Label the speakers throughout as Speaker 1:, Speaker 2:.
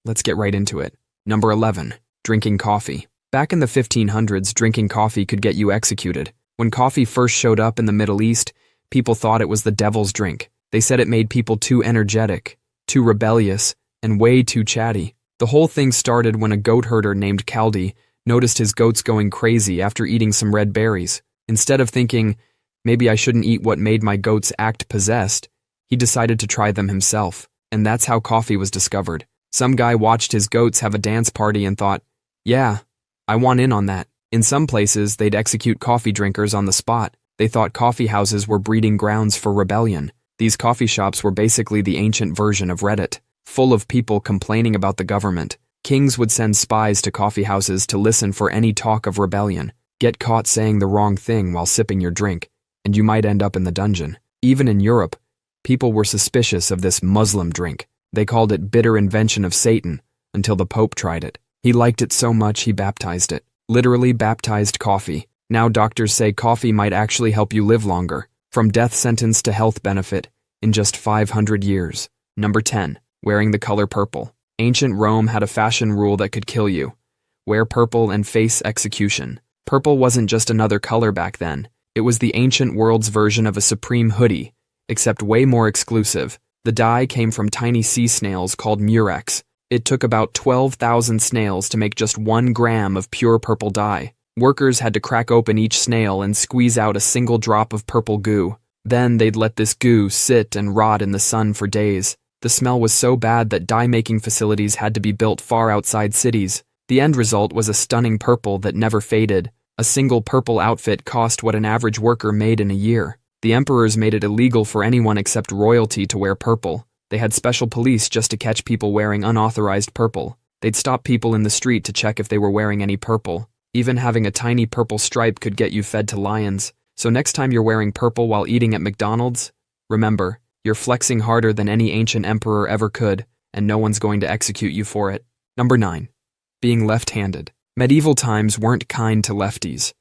Speaker 1: Let's get right into it. Number 11. Drinking coffee. Back in the 1500s, drinking coffee could get you executed. When coffee first showed up in the Middle East, people thought it was the devil's drink. They said it made people too energetic, too rebellious, and way too chatty. The whole thing started when a goat herder named Kaldi noticed his goats going crazy after eating some red berries. Instead of thinking, maybe I shouldn't eat what made my goats act possessed, he decided to try them himself. And that's how coffee was discovered. Some guy watched his goats have a dance party and thought, yeah, I want in on that. In some places, they'd execute coffee drinkers on the spot. They thought coffee houses were breeding grounds for rebellion. These coffee shops were basically the ancient version of Reddit, full of people complaining about the government. Kings would send spies to coffee houses to listen for any talk of rebellion. Get caught saying the wrong thing while sipping your drink, and you might end up in the dungeon. Even in Europe, people were suspicious of this Muslim drink. They called it bitter invention of Satan until the Pope tried it. He liked it so much he baptized it. Literally baptized coffee. Now doctors say coffee might actually help you live longer, from death sentence to health benefit, in just 500 years. Number 10. Wearing the color purple. Ancient Rome had a fashion rule that could kill you. Wear purple and face execution. Purple wasn't just another color back then. It was the ancient world's version of a supreme hoodie, except way more exclusive. The dye came from tiny sea snails called murex. It took about 12,000 snails to make just 1 gram of pure purple dye. Workers had to crack open each snail and squeeze out a single drop of purple goo. Then they'd let this goo sit and rot in the sun for days. The smell was so bad that dye-making facilities had to be built far outside cities. The end result was a stunning purple that never faded. A single purple outfit cost what an average worker made in a year. The emperors made it illegal for anyone except royalty to wear purple. They had special police just to catch people wearing unauthorized purple. They'd stop people in the street to check if they were wearing any purple. Even having a tiny purple stripe could get you fed to lions. So next time you're wearing purple while eating at McDonald's, remember, you're flexing harder than any ancient emperor ever could, and no one's going to execute you for it. Number 9. Being left-handed. Medieval times weren't kind to lefties.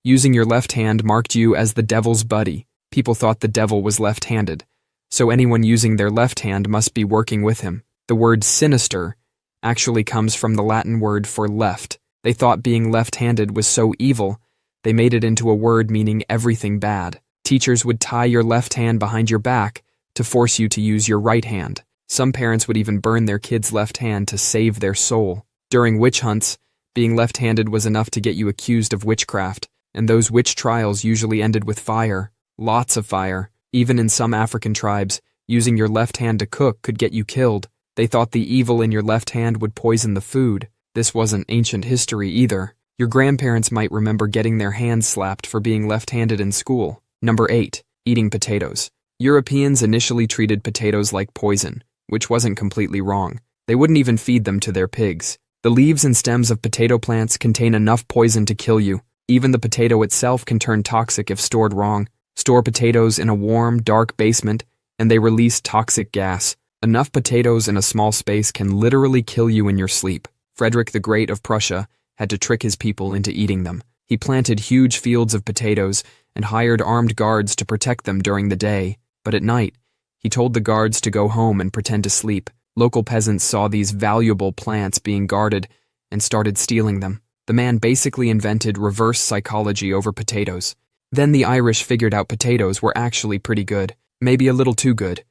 Speaker 1: Using your left hand marked you as the devil's buddy. People thought the devil was left-handed, so anyone using their left hand must be working with him. The word sinister actually comes from the Latin word for left. They thought being left-handed was so evil, they made it into a word meaning everything bad. Teachers would tie your left hand behind your back to force you to use your right hand. Some parents would even burn their kid's left hand to save their soul. During witch hunts, being left-handed was enough to get you accused of witchcraft, and those witch trials usually ended with fire. Lots of fire. Even in some African tribes, using your left hand to cook could get you killed. They thought the evil in your left hand would poison the food. This wasn't ancient history either. Your grandparents might remember getting their hands slapped for being left-handed in school. Number 8. Eating potatoes. Europeans initially treated potatoes like poison, which wasn't completely wrong. They wouldn't even feed them to their pigs. The leaves and stems of potato plants contain enough poison to kill you. Even the potato itself can turn toxic if stored wrong. Store potatoes in a warm, dark basement, and they release toxic gas. Enough potatoes in a small space can literally kill you in your sleep. Frederick the Great of Prussia had to trick his people into eating them. He planted huge fields of potatoes and hired armed guards to protect them during the day, but at night, he told the guards to go home and pretend to sleep. Local peasants saw these valuable plants being guarded and started stealing them. The man basically invented reverse psychology over potatoes. Then the Irish figured out potatoes were actually pretty good, maybe a little too good.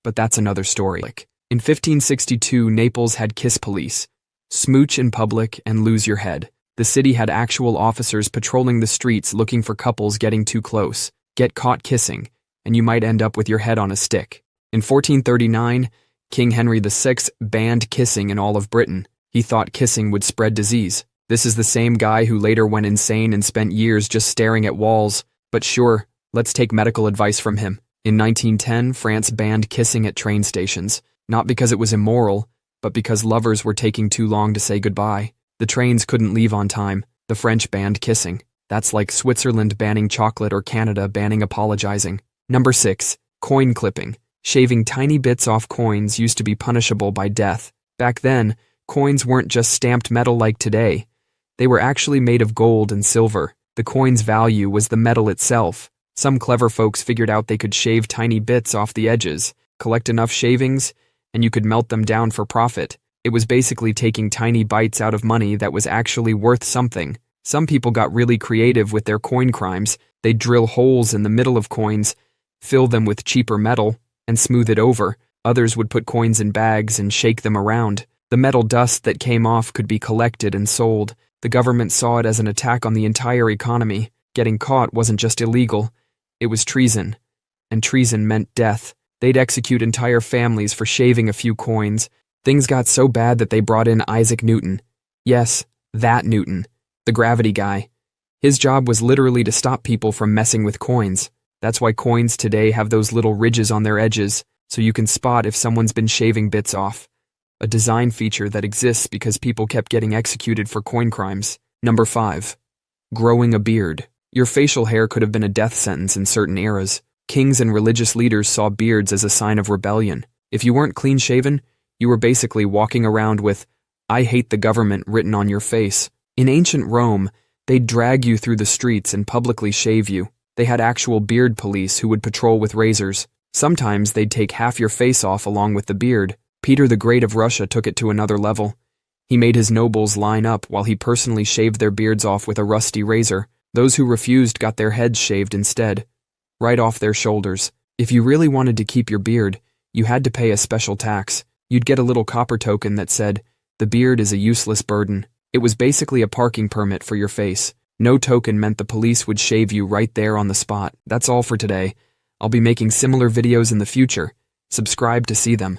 Speaker 1: But that's another story. In 1562, Naples had kiss police. Smooch in public and lose your head. The city had actual officers patrolling the streets looking for couples getting too close. Get caught kissing, and you might end up with your head on a stick. In 1439, King Henry VI banned kissing in all of Britain. He thought kissing would spread disease. This is the same guy who later went insane and spent years just staring at walls. But sure, let's take medical advice from him. In 1910, France banned kissing at train stations, not because it was immoral, but because lovers were taking too long to say goodbye. The trains couldn't leave on time. The French banned kissing. That's like Switzerland banning chocolate or Canada banning apologizing. Number 6. Coin clipping. Shaving tiny bits off coins used to be punishable by death. Back then, coins weren't just stamped metal like today. They were actually made of gold and silver. The coin's value was the metal itself. Some clever folks figured out they could shave tiny bits off the edges, collect enough shavings, and you could melt them down for profit. It was basically taking tiny bites out of money that was actually worth something. Some people got really creative with their coin crimes. They'd drill holes in the middle of coins, fill them with cheaper metal, and smooth it over. Others would put coins in bags and shake them around. The metal dust that came off could be collected and sold. The government saw it as an attack on the entire economy. Getting caught wasn't just illegal, it was treason. And treason meant death. They'd execute entire families for shaving a few coins. Things got so bad that they brought in Isaac Newton. Yes, that Newton, the gravity guy. His job was literally to stop people from messing with coins. That's why coins today have those little ridges on their edges, so you can spot if someone's been shaving bits off. A design feature that exists because people kept getting executed for coin crimes. Number 5. Growing a beard. Your facial hair could have been a death sentence in certain eras. Kings and religious leaders saw beards as a sign of rebellion. If you weren't clean-shaven, you were basically walking around with, "I hate the government" written on your face. In ancient Rome, they'd drag you through the streets and publicly shave you. They had actual beard police who would patrol with razors. Sometimes they'd take half your face off along with the beard. Peter the Great of Russia took it to another level. He made his nobles line up while he personally shaved their beards off with a rusty razor. Those who refused got their heads shaved instead, right off their shoulders. If you really wanted to keep your beard, you had to pay a special tax. You'd get a little copper token that said, "The beard is a useless burden." It was basically a parking permit for your face. No token meant the police would shave you right there on the spot. That's all for today. I'll be making similar videos in the future. Subscribe to see them.